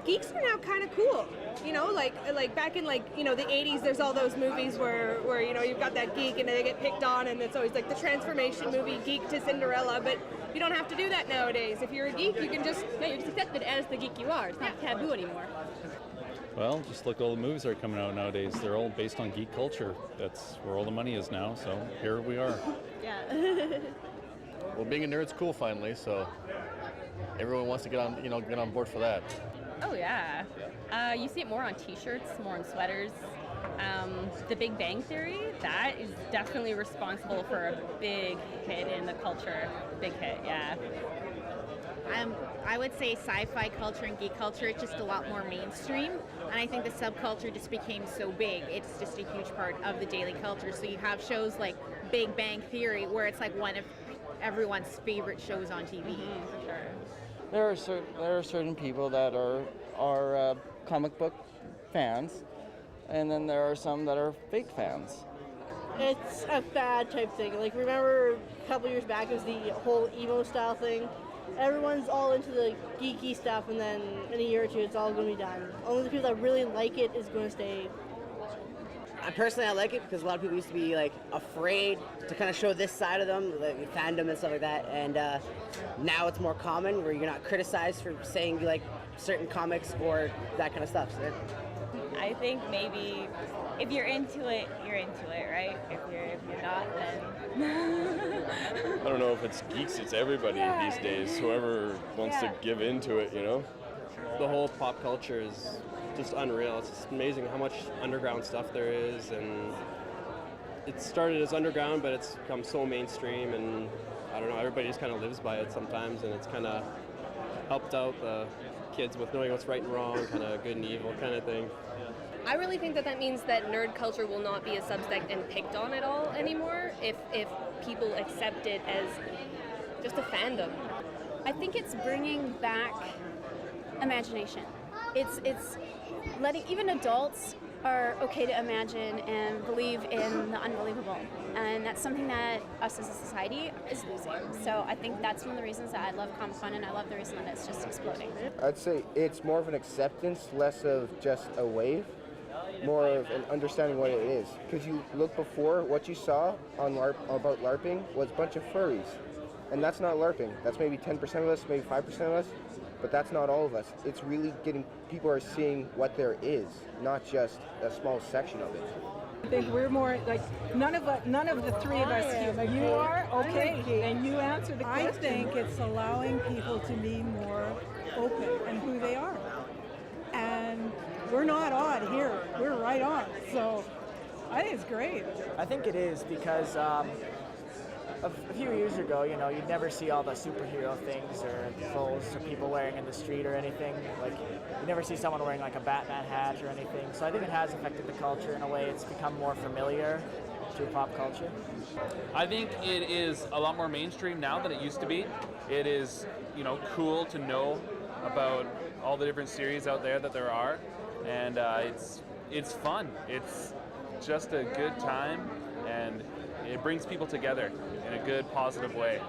geeks are now kind of cool. You know, like back in the 80s, there's all those movies where you've got that geek and they get picked on, and it's always like the transformation movie, Geek to Cinderella. But you don't have to do that nowadays. If you're a geek, you can just you're just accepted as the geek you are. It's not taboo anymore. Well, just look at all the movies that are coming out nowadays. They're all based on geek culture. That's where all the money is now. So here we are. Yeah. Well, being a nerd's cool finally, so everyone wants to get on board for that. Oh yeah. You see it more on T-shirts, more on sweaters. The Big Bang Theory, that is definitely responsible for a big hit in the culture. Big hit, yeah. I would say sci-fi culture and geek culture is just a lot more mainstream, and I think the subculture just became so big. It's just a huge part of the daily culture. So you have shows like Big Bang Theory, where it's like one of everyone's favorite shows on TV. For sure. There are certain people that are comic book fans, and then there are some that are fake fans. It's a fad type thing. Like, remember a couple years back, it was the whole emo style thing. Everyone's all into the geeky stuff, and then in a year or two, it's all going to be done. Only the people that really like it is going to stay. Personally, I like it because a lot of people used to be like afraid to kind of show this side of them, like fandom and stuff like that. And now it's more common where you're not criticized for saying you like certain comics or that kind of stuff. So. I think maybe if you're into it, you're into it, right? If you're not, then I don't know if it's geeks, it's everybody these days. Whoever wants to give into it, you know. The whole pop culture is just unreal. It's just amazing how much underground stuff there is, and it started as underground, but it's become so mainstream, and I don't know, everybody just kind of lives by it sometimes, and it's kind of helped out the kids with knowing what's right and wrong, kind of good and evil kind of thing. I really think that means that nerd culture will not be a subsect and picked on at all anymore if people accept it as just a fandom. I think it's bringing back imagination. It's letting even adults are okay to imagine and believe in the unbelievable, and that's something that us as a society is losing. So I think that's one of the reasons that I love Comic-Con, and I love the reason that it's just exploding. I'd say it's more of an acceptance, less of just a wave, more of an understanding what it is. Because you look before, what you saw on about LARPing was a bunch of furries, and that's not LARPing. That's maybe 10% of us, maybe 5% of us, but that's not all of us. It's really people are seeing what there is, not just a small section of it. I think we're more like none of the three of us here. You are okay, and you answer the question. I think it's allowing people to be more open in who they are, and we're not odd here. We're right on. So I think it's great. I think it is because a few years ago, you'd never see all the superhero things or clothes or people wearing in the street or anything. Like, you never see someone wearing like a Batman hat or anything. So I think it has affected the culture in a way. It's become more familiar to pop culture. I think it is a lot more mainstream now than it used to be. It is, cool to know about all the different series out there that there are, and it's fun. It's just a good time, and it brings people together in a good, positive way.